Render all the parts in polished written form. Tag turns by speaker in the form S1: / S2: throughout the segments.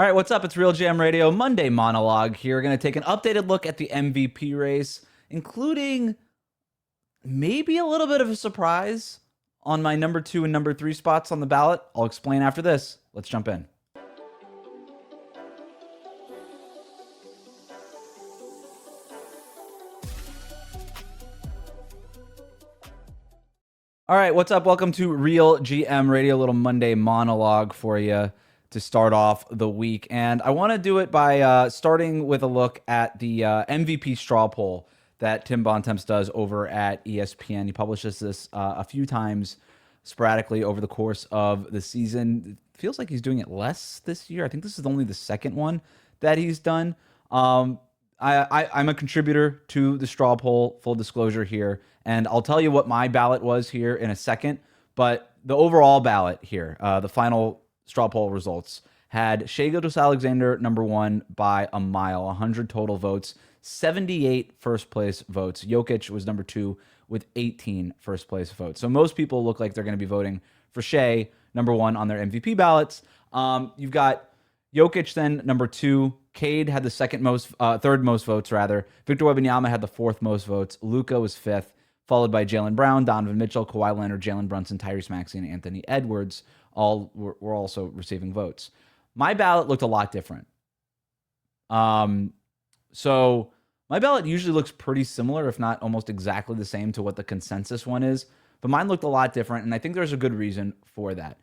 S1: All right, what's up? It's RealGM Radio Monday Monologue here. We're going to take an updated look at the MVP race, including maybe a little bit of a surprise on my number 2 and number 3 spots on the ballot. I'll explain after this. Let's jump in. All right, what's up? Welcome to RealGM Radio, a little Monday Monologue for you to start off the week. And I want to do it by starting with a look at the MVP straw poll that Tim Bontemps does over at ESPN. He publishes this a few times sporadically over the course of the season. It feels like he's doing it less this year. I think this is only the second one that he's done. I'm a contributor to the straw poll, full disclosure here, and I'll tell you what my ballot was here in a second. But the overall ballot here, the final straw poll results, had Shai Gilgeous-Alexander number 1 by a mile, 100 total votes, 78 first place votes. Jokic was number 2 with 18 first place votes. So most people look like they're going to be voting for Shai number 1 on their MVP ballots. You've got Jokic then number 2. Cade had the third most votes rather. Victor Wembanyama had the 4th most votes. Luka was 5th, followed by Jaylen Brown, Donovan Mitchell, Kawhi Leonard, Jalen Brunson, Tyrese Maxey, and Anthony Edwards. All were also receiving votes. My ballot looked a lot different. So my ballot usually looks pretty similar, if not almost exactly the same to what the consensus one is. But mine looked a lot different, and I think there's a good reason for that.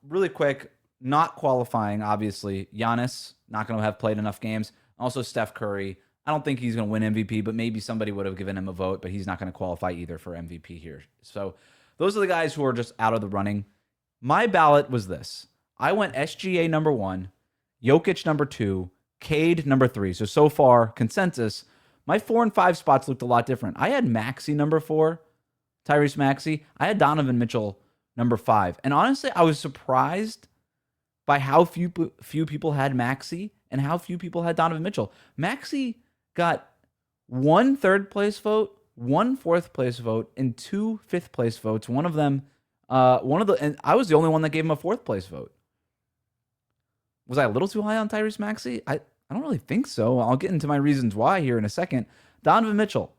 S1: Really quick, not qualifying, obviously. Giannis, not going to have played enough games. Also, Steph Curry. I don't think he's going to win MVP, but maybe somebody would have given him a vote, but he's not going to qualify either for MVP here. So those are the guys who are just out of the running. My ballot was this. I went SGA number 1, Jokic number 2, Cade number 3. So far, consensus, my 4 and 5 spots looked a lot different. I had Maxey number 4, Tyrese Maxey. I had Donovan Mitchell number 5. And honestly, I was surprised by how few people had Maxey and how few people had Donovan Mitchell. Maxey got 1 third place vote, 1 fourth place vote, and 2 fifth place votes. One of them, and I was the only one that gave him a 4th place vote. Was I a little too high on Tyrese Maxey? I don't really think so. I'll get into my reasons why here in a second. Donovan Mitchell.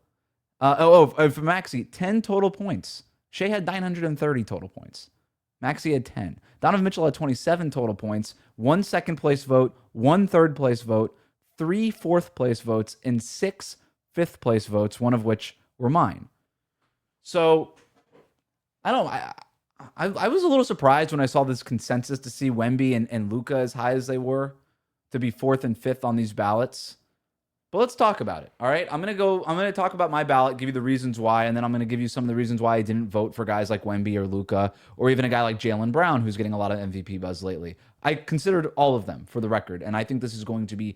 S1: For Maxey, 10 total points. Shai had 930 total points. Maxey had 10. Donovan Mitchell had 27 total points, 1 second place vote, 1 third place vote, 3 fourth place votes, and 6 fifth place votes, one of which were mine. So I was a little surprised when I saw this consensus to see Wemby and Luka as high as they were to be 4th and 5th on these ballots. But let's talk about it. All right. I'm going to talk about my ballot, give you the reasons why, and then I'm going to give you some of the reasons why I didn't vote for guys like Wemby or Luka, or even a guy like Jaylen Brown, who's getting a lot of MVP buzz lately. I considered all of them for the record, and I think this is going to be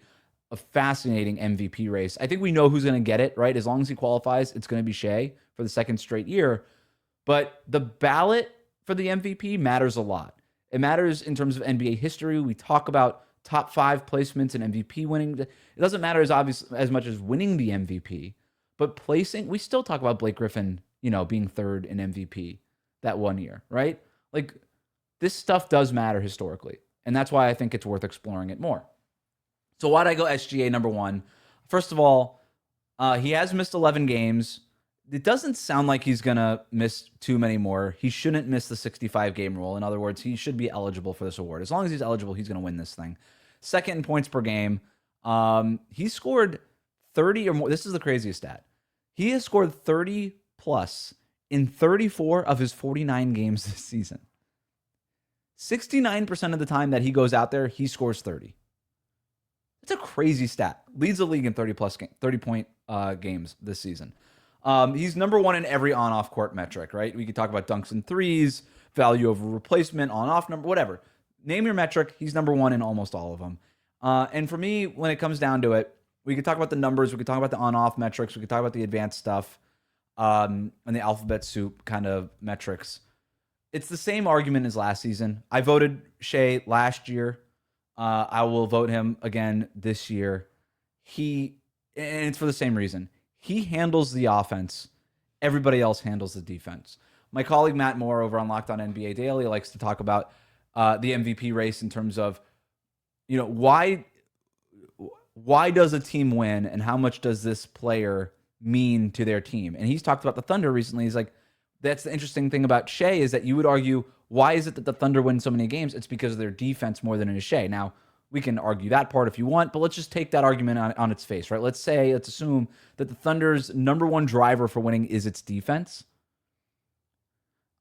S1: a fascinating MVP race. I think we know who's going to get it, right? As long as he qualifies, it's going to be Shai for the 2nd straight year. But the ballot for the MVP matters a lot. It matters in terms of NBA history. We talk about top 5 placements and MVP winning. It doesn't matter as much as winning the MVP, but placing. We still talk about Blake Griffin, being 3rd in MVP that one year, right? Like, this stuff does matter historically, and that's why I think it's worth exploring it more. So why'd I go SGA number 1? First of all, he has missed 11 games. It doesn't sound like he's going to miss too many more. He shouldn't miss the 65-game rule. In other words, he should be eligible for this award. As long as he's eligible, he's going to win this thing. 2nd in points per game. He scored 30 or more. This is the craziest stat. He has scored 30 plus in 34 of his 49 games this season. 69% of the time that he goes out there, he scores 30. It's a crazy stat. Leads the league in 30-point games this season. He's number 1 in every on-off court metric, right? We could talk about dunks and threes, value over replacement, on-off number, whatever. Name your metric. He's number 1 in almost all of them. And for me, when it comes down to it, we could talk about the numbers. We could talk about the on-off metrics. We could talk about the advanced stuff and the alphabet soup kind of metrics. It's the same argument as last season. I voted Shai last year. I will vote him again this year. And it's for the same reason. He handles the offense. Everybody else handles the defense. My colleague Matt Moore over on Locked On NBA Daily likes to talk about the MVP race in terms of why does a team win and how much does this player mean to their team? And he's talked about the Thunder recently. He's like, that's the interesting thing about Shai is that you would argue, why is it that the Thunder win so many games? It's because of their defense more than it is Shai. Now, we can argue that part if you want, but let's just take that argument on its face, right? Let's assume that the Thunder's number one driver for winning is its defense.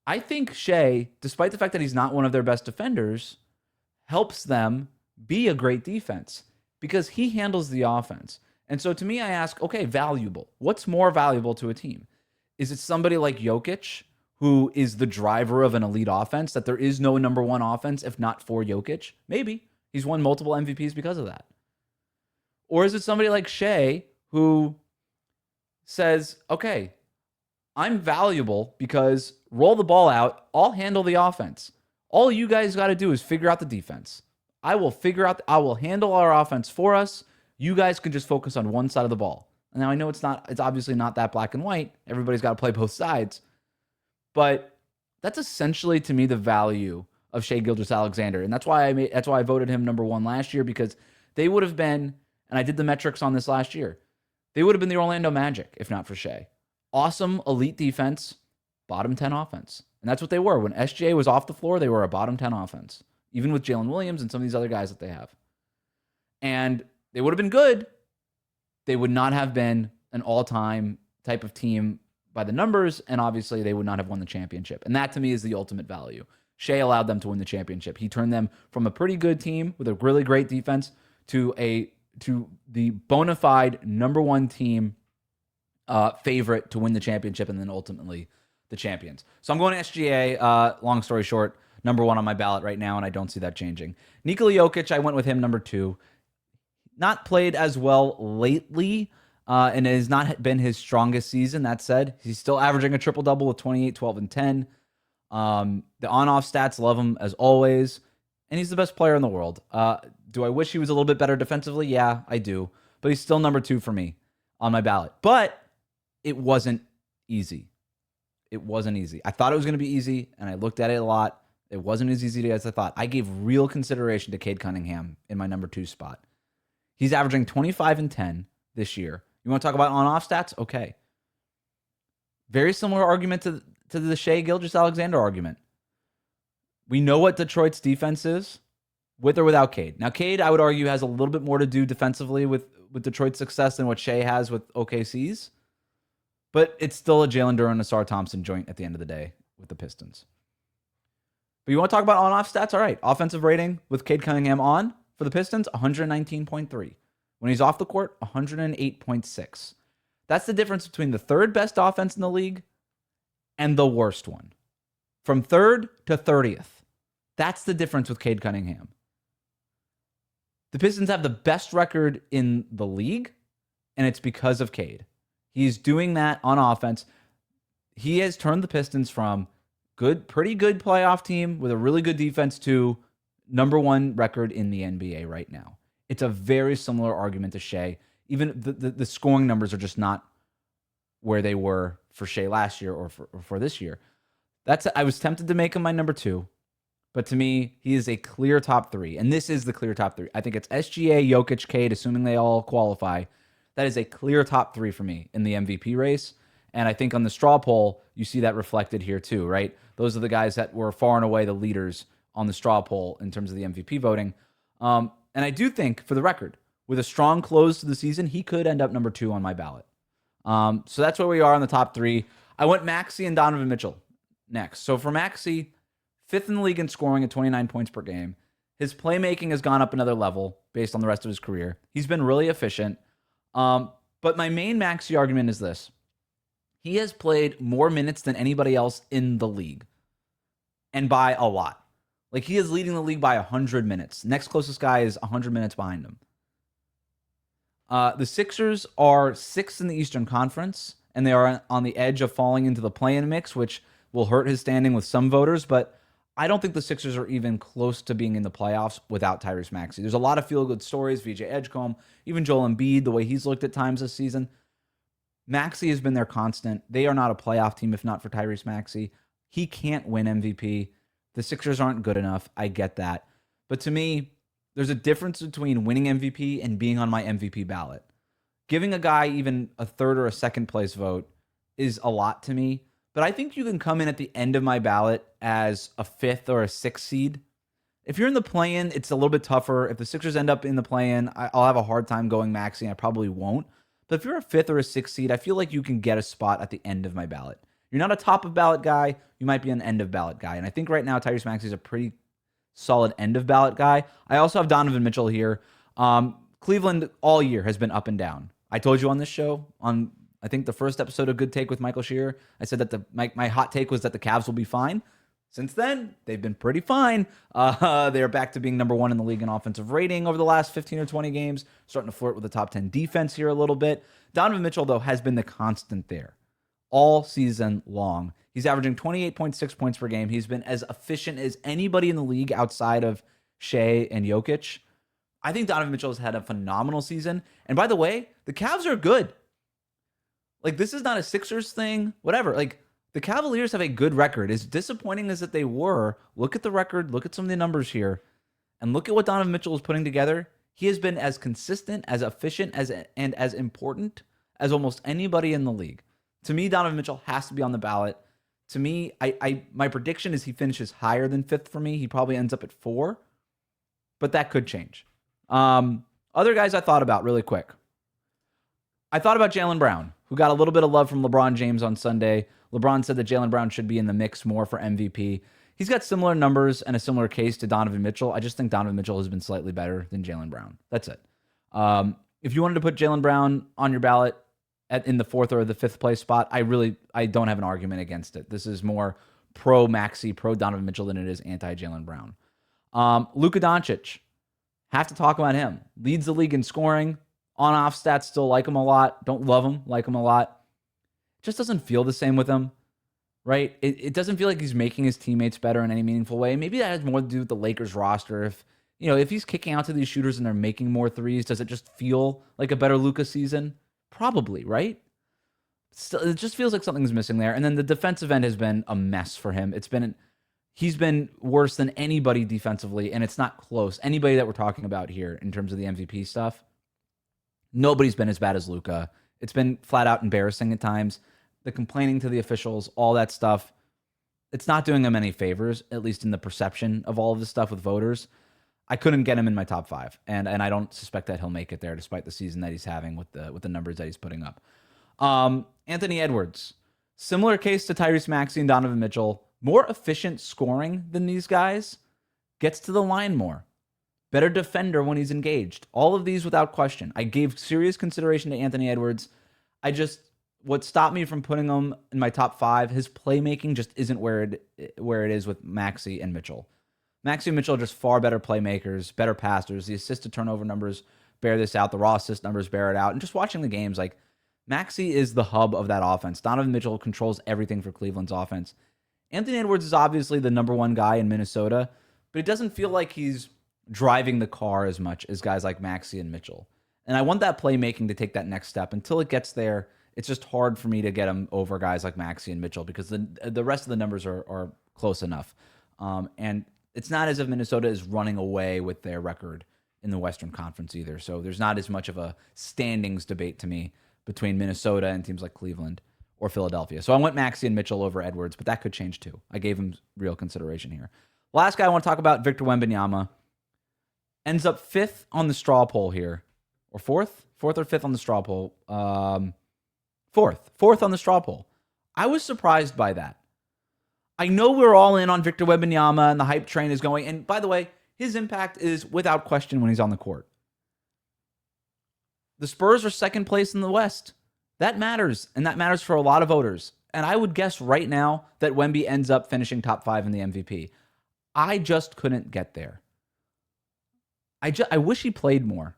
S1: I think Shai, despite the fact that he's not one of their best defenders, helps them be a great defense because he handles the offense. And so to me, I ask, okay, valuable. What's more valuable to a team? Is it somebody like Jokic, who is the driver of an elite offense, that there is no number one offense if not for Jokic? Maybe. He's won multiple MVPs because of that. Or is it somebody like Shai who says, okay, I'm valuable because roll the ball out, I'll handle the offense. All you guys got to do is figure out the defense. I will handle our offense for us. You guys can just focus on one side of the ball. Now I know it's obviously not that black and white. Everybody's got to play both sides. But that's essentially to me the value of Shai Gilgeous-Alexander. And that's why I voted him number one last year, because they would have been, and I did the metrics on this last year, they would have been the Orlando Magic if not for Shai. Awesome elite defense, bottom 10 offense. And that's what they were. When SGA was off the floor, they were a bottom 10 offense, even with Jalen Williams and some of these other guys that they have. And they would have been good. They would not have been an all-time type of team by the numbers, and obviously they would not have won the championship. And that to me is the ultimate value. Shai allowed them to win the championship. He turned them from a pretty good team with a really great defense to the bona fide number one team favorite to win the championship, and then ultimately the champions. So I'm going to SGA. Long story short, number one on my ballot right now, and I don't see that changing. Nikola Jokic, I went with him number two. Not played as well lately, and it has not been his strongest season. That said, he's still averaging a triple-double with 28, 12, and 10. The on-off stats, love him as always, and he's the best player in the world. Do I wish he was a little bit better defensively? Yeah, I do. But he's still number two for me on my ballot. But it wasn't easy. It wasn't easy. I thought it was going to be easy, and I looked at it a lot. It wasn't as easy as I thought. I gave real consideration to Cade Cunningham in my number two spot. He's averaging 25 and 10 this year. You want to talk about on-off stats? Okay. Very similar argument to the Shai Gilgeous-Alexander argument. We know what Detroit's defense is, with or without Cade. Now, Cade, I would argue, has a little bit more to do defensively with Detroit's success than what Shai has with OKC's. But it's still a Jalen Duren and Asar Thompson joint at the end of the day with the Pistons. But you want to talk about on-off stats? All right. Offensive rating with Cade Cunningham on for the Pistons, 119.3. When he's off the court, 108.6. That's the difference between the third best offense in the league and the worst one. From third to 30th. That's the difference with Cade Cunningham. The Pistons have the best record in the league, and it's because of Cade. He's doing that on offense. He has turned the Pistons from pretty good playoff team with a really good defense to number one record in the NBA right now. It's a very similar argument to Shai. Even the scoring numbers are just not where they were for Shai last year or for this year. I was tempted to make him my number two, but to me, he is a clear top three, and this is the clear top three. I think it's SGA, Jokic, Cade, assuming they all qualify. That is a clear top three for me in the MVP race, and I think on the straw poll, you see that reflected here too, right? Those are the guys that were far and away the leaders on the straw poll in terms of the MVP voting. And I do think, for the record, with a strong close to the season, he could end up number two on my ballot. So that's where we are on the top three. I went Maxey and Donovan Mitchell next. So for Maxey, fifth in the league in scoring at 29 points per game. His playmaking has gone up another level based on the rest of his career. He's been really efficient. But my main Maxey argument is this. He has played more minutes than anybody else in the league. And by a lot. Like, he is leading the league by 100 minutes. Next closest guy is 100 minutes behind him. The Sixers are sixth in the Eastern Conference, and they are on the edge of falling into the play-in mix, which will hurt his standing with some voters, but I don't think the Sixers are even close to being in the playoffs without Tyrese Maxey. There's a lot of feel-good stories, VJ Edgecombe, even Joel Embiid, the way he's looked at times this season. Maxey has been their constant. They are not a playoff team if not for Tyrese Maxey. He can't win MVP. The Sixers aren't good enough. I get that. But to me, there's a difference between winning MVP and being on my MVP ballot. Giving a guy even a third or a second place vote is a lot to me, but I think you can come in at the end of my ballot as a 5th or a 6th seed. If you're in the play-in, it's a little bit tougher. If the Sixers end up in the play-in, I'll have a hard time going Maxey. I probably won't. But if you're a 5th or a 6th seed, I feel like you can get a spot at the end of my ballot. You're not a top of ballot guy. You might be an end of ballot guy. And I think right now Tyrese Maxey is a pretty solid end of ballot guy. I also have Donovan Mitchell here. Cleveland all year has been up and down. I told you on this show, on I think the first episode of Good Take with Michael Shearer, I said that my hot take was that the Cavs will be fine. Since then, they've been pretty fine. They're back to being number 1 in the league in offensive rating over the last 15 or 20 games, starting to flirt with the top 10 defense here a little bit. Donovan Mitchell, though, has been the constant there all season long. He's averaging 28.6 points per game. He's been as efficient as anybody in the league outside of Shai and Jokic. I think Donovan Mitchell has had a phenomenal season. And by the way, the Cavs are good. Like, this is not a Sixers thing, whatever. Like, the Cavaliers have a good record. As disappointing as that they were, look at the record, look at some of the numbers here, and look at what Donovan Mitchell is putting together. He has been as consistent, as efficient, and as important as almost anybody in the league. To me, Donovan Mitchell has to be on the ballot. To me, my prediction is he finishes higher than 5th for me. He probably ends up at 4, but that could change. Other guys I thought about really quick. I thought about Jaylen Brown, who got a little bit of love from LeBron James on Sunday. LeBron said that Jaylen Brown should be in the mix more for MVP. He's got similar numbers and a similar case to Donovan Mitchell. I just think Donovan Mitchell has been slightly better than Jaylen Brown. That's it. If you wanted to put Jaylen Brown on your ballot in the 4th or the 5th place spot, I don't have an argument against it. This is more pro Maxey, pro Donovan Mitchell than it is anti Jaylen Brown. Luka Dončić, have to talk about him. Leads the league in scoring. On-off stats, still like him a lot. Don't love him, like him a lot. Just doesn't feel the same with him, right? It doesn't feel like he's making his teammates better in any meaningful way. Maybe that has more to do with the Lakers roster. If he's kicking out to these shooters and they're making more threes, does it just feel like a better Luka season? Probably, right? Still, it just feels like something's missing there. And then the defensive end has been a mess for him. He's been worse than anybody defensively, and it's not close. Anybody that we're talking about here in terms of the MVP stuff, nobody's been as bad as Luka. It's been flat out embarrassing at times. The complaining to the officials, all that stuff, it's not doing him any favors, at least in the perception of all of this stuff with voters. I couldn't get him in my top 5, and I don't suspect that he'll make it there despite the season that he's having with the numbers that he's putting up. Anthony Edwards, similar case to Tyrese Maxey and Donovan Mitchell, more efficient scoring than these guys, gets to the line more. Better defender when he's engaged. All of these without question. I gave serious consideration to Anthony Edwards. What stopped me from putting him in my top 5, his playmaking just isn't where it is with Maxey and Mitchell. Maxey and Mitchell are just far better playmakers, better passers. The assist to turnover numbers bear this out. The raw assist numbers bear it out. And just watching the games, like, Maxey is the hub of that offense. Donovan Mitchell controls everything for Cleveland's offense. Anthony Edwards is obviously the number 1 guy in Minnesota, but it doesn't feel like he's driving the car as much as guys like Maxey and Mitchell. And I want that playmaking to take that next step. Until it gets there, it's just hard for me to get him over guys like Maxey and Mitchell because the rest of the numbers are close enough. And it's not as if Minnesota is running away with their record in the Western Conference either. So there's not as much of a standings debate to me between Minnesota and teams like Cleveland or Philadelphia. So I went Maxey and Mitchell over Edwards, but that could change too. I gave him real consideration here. Last guy I want to talk about, Victor Wembanyama. Ends up 5th on the straw poll here. Or 4th? 4th or 5th on the straw poll. 4th on the straw poll. I was surprised by that. I know we're all in on Victor Wembanyama and the hype train is going. And by the way, his impact is without question when he's on the court. The Spurs are 2nd place in the West. That matters, and that matters for a lot of voters. And I would guess right now that Wemby ends up finishing top 5 in the MVP. I just couldn't get there. I wish he played more.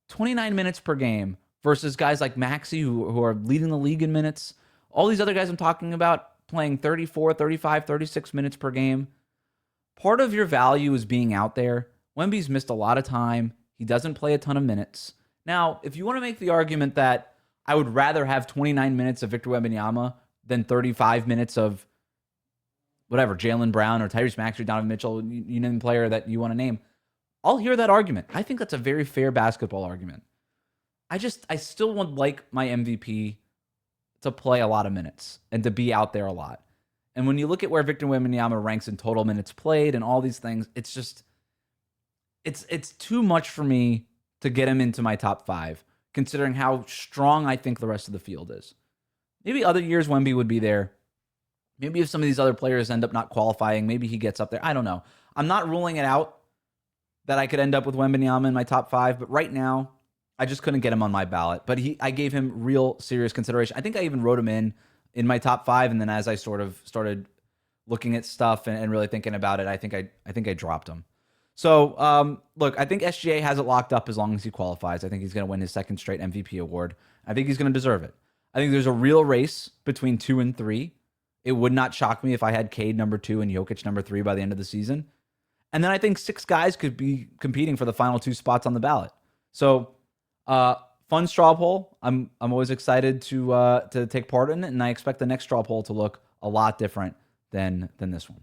S1: 29 minutes per game versus guys like Maxey who are leading the league in minutes. All these other guys I'm talking about playing 34, 35, 36 minutes per game. Part of your value is being out there. Wemby's missed a lot of time. He doesn't play a ton of minutes. Now, if you want to make the argument that I would rather have 29 minutes of Victor Wembanyama than 35 minutes of whatever, Jaylen Brown or Tyrese Maxey or Donovan Mitchell, you name the player that you want to name, I'll hear that argument. I think that's a very fair basketball argument. I still would like my MVP to play a lot of minutes and to be out there a lot. And when you look at where Victor Wembanyama ranks in total minutes played and all these things, it's just, it's too much for me to get him into my top 5, considering how strong I think the rest of the field is. Maybe other years Wemby would be there. Maybe if some of these other players end up not qualifying, maybe he gets up there. I don't know. I'm not ruling it out that I could end up with Wembanyama in my top 5, but right now, I just couldn't get him on my ballot. But I gave him real serious consideration. I think I even wrote him in my top 5, and then as I sort of started looking at stuff and really thinking about it, I think I dropped him. So, look, I think SGA has it locked up as long as he qualifies. I think he's going to win his second straight MVP award. I think he's going to deserve it. I think there's a real race between 2 and 3. It would not shock me if I had Cade number 2 and Jokic number 3 by the end of the season. And then I think 6 guys could be competing for the final 2 spots on the ballot. So, fun straw poll. I'm always excited to take part in it, and I expect the next straw poll to look a lot different than this one.